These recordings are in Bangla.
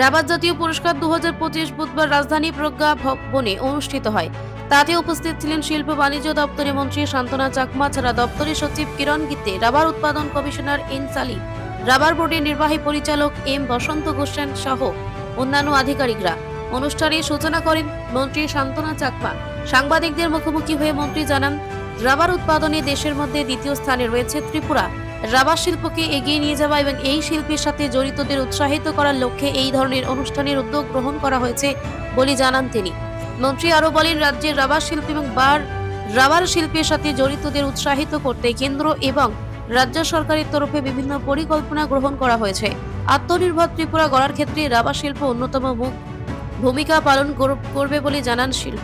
রাবার জাতীয় পুরস্কার 2025 বুধবার রাজধানী প্রজ্ঞা ভবনে অনুষ্ঠিত হয়। তাতে উপস্থিত ছিলেন শিল্প বাণিজ্য দপ্তরের মন্ত্রী শান্তনা চাকমা ছাড়া দপ্তরের সচিব কিরণ গীতে, রাবার উৎপাদন কমিশনার এন সালি, রাবার বোর্ডের নির্বাহী পরিচালক এম বসন্ত গোস্বান সহ অন্যান্য আধিকারিকরা। অনুষ্ঠানের সূচনা করেন মন্ত্রী শান্তনা চাকমা। সাংবাদিকদের মুখোমুখি হয়ে মন্ত্রী জানান, রাবার উৎপাদনে দেশের মধ্যে দ্বিতীয় স্থানে রয়েছে ত্রিপুরা। রাবার শিল্পকে এগিয়ে নিয়ে যাওয়া এবং এই শিল্পের সাথে জড়িতদের উৎসাহিত করার লক্ষ্যে এই ধরনের অনুষ্ঠানের উদ্যোগ গ্রহণ করা হয়েছে বলে জানান তিনি। মন্ত্রী আরও বলেন, রাজ্যের রাবার শিল্প এবং রাবার শিল্পের সাথে জড়িতদের উৎসাহিত করতে কেন্দ্র এবং রাজ্য সরকারের তরফে বিভিন্ন পরিকল্পনা গ্রহণ করা হয়েছে। আত্মনির্ভর ত্রিপুরা গড়ার ক্ষেত্রে রাবার শিল্প অন্যতম ভূমিকা পালন করবে বলে জানান শিল্প।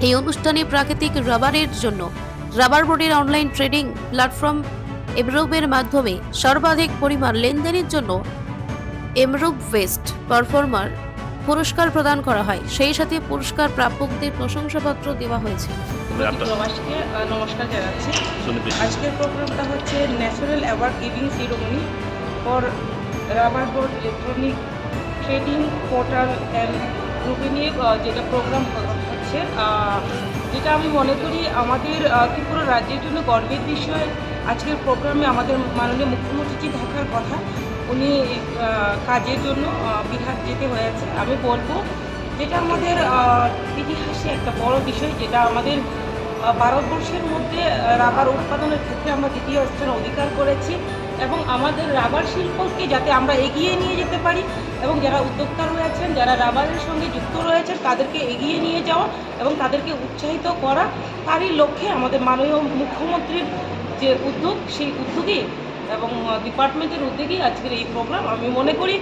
এই অনুষ্ঠানে প্রাকৃতিক রাবারের জন্য রাবার বোর্ডের অনলাইন ট্রেডিং প্ল্যাটফর্ম এমরুবের মাধ্যমে সর্বাধিক পরিমাণ লেনদেনের জন্য এমরুব বেস্ট পারফর্মার পুরস্কার প্রদান করা হয়। সেই সাথে পুরস্কার প্রাপকদের প্রশংসাপত্র দেওয়া হয়েছে। প্রবাসীকে নমস্কার জানাচ্ছি। আজকের প্রোগ্রামটা হচ্ছে national award giving ceremony for rubber board electronic trading portal and গ্রুপে নিয়ে যেটা প্রোগ্রাম হচ্ছে, যেটা আমি মনে করি আমাদের ত্রিপুরা রাজ্যের জন্য গর্বের বিষয়। আজকের প্রোগ্রামে আমাদের মাননীয় মুখ্যমন্ত্রী থাকার কথা, উনি কাজের জন্য বিহার যেতে হয়েছে। আমি বলবো যেটা আমাদের ইতিহাসে একটা বড় বিষয়, যেটা আমাদের ভারতবর্ষের মধ্যে রাবার উৎপাদনের ক্ষেত্রে আমরা দ্বিতীয় স্থান অধিকার করেছি এবং আমাদের রাবার শিল্পকে যাতে আমরা এগিয়ে নিয়ে যেতে পারি এবং যারা উদ্যোক্তা রয়েছেন, যারা রাবারের সঙ্গে যুক্ত রয়েছেন, তাদেরকে এগিয়ে নিয়ে যাওয়া এবং তাদেরকে উৎসাহিত করা, তারই লক্ষ্যে আমাদের মাননীয় মুখ্যমন্ত্রীর যে উদ্যোগ, সেই উদ্যোগই এবং ডিপার্টমেন্টের উদ্যোগেই আজকের এই প্রোগ্রাম। আমি মনে করি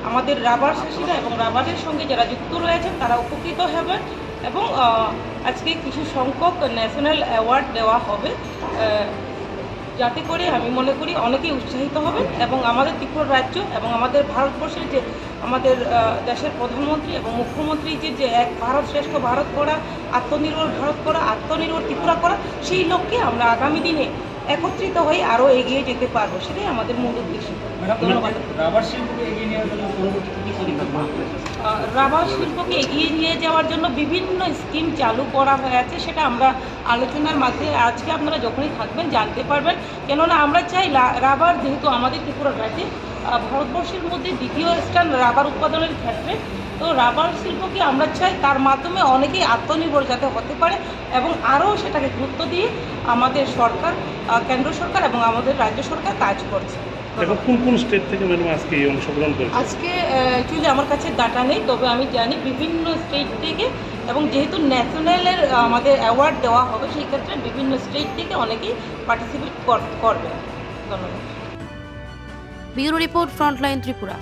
আমাদের রাবার চাষিরা এবং রাবারের সঙ্গে যারা যুক্ত রয়েছেন তারা উপকৃত হবেন এবং আজকে কিছু সংখ্যক ন্যাশনাল অ্যাওয়ার্ড দেওয়া হবে, যাতে করে আমি মনে করি অনেকেই উৎসাহিত হবেন এবং আমাদের ত্রিপুরা রাজ্য এবং আমাদের ভারতবর্ষের যে আমাদের দেশের প্রধানমন্ত্রী এবং মুখ্যমন্ত্রী যে এক ভারত শ্রেষ্ঠ ভারত করা, আত্মনির্ভর ভারত করা, আত্মনির্ভর ত্রিপুরা করা, সেই লক্ষ্যে আমরা আগামী দিনে একত্রিত হয়ে আরও এগিয়ে যেতে পারবো, সেটাই আমাদের মূল উদ্দেশ্য। ধন্যবাদ। রাবার শিল্পকে এগিয়ে নিয়ে রাবার শিল্পকে এগিয়ে নিয়ে যাওয়ার জন্য বিভিন্ন স্কিম চালু করা হয়েছে, সেটা আমরা আলোচনার মাধ্যমে আজকে আপনারা যখনই থাকবেন জানতে পারবেন। কেননা আমরা চাই রাবার, যেহেতু আমাদের ত্রিপুরা রাজ্যে ভারতবর্ষের মধ্যে দ্বিতীয় স্থান রাবার উৎপাদনের ক্ষেত্রে, তো রাবার শিল্পকে আমরা চাই তার মাধ্যমে অনেকেই আত্মনির্ভর যাতে হতে পারে এবং আরও সেটাকে গুরুত্ব দিয়ে আমাদের সরকার, কেন্দ্র সরকার এবং আমাদের রাজ্য সরকার কাজ করছে। এখন কোন কোন স্টেট থেকে ম্যাডাম আজকে এই অংশগ্রহণ করছে? আজকে অ্যাকচুয়ালি আমার কাছে ডাটা নেই, তবে আমি জানি বিভিন্ন স্টেট থেকে, এবং যেহেতু ন্যাশনালের আমাদের অ্যাওয়ার্ড দেওয়া হবে, সেই ক্ষেত্রে বিভিন্ন স্টেট থেকে অনেকেই পার্টিসিপেট করবে। ধন্যবাদ। Bureau report, frontline Tripura.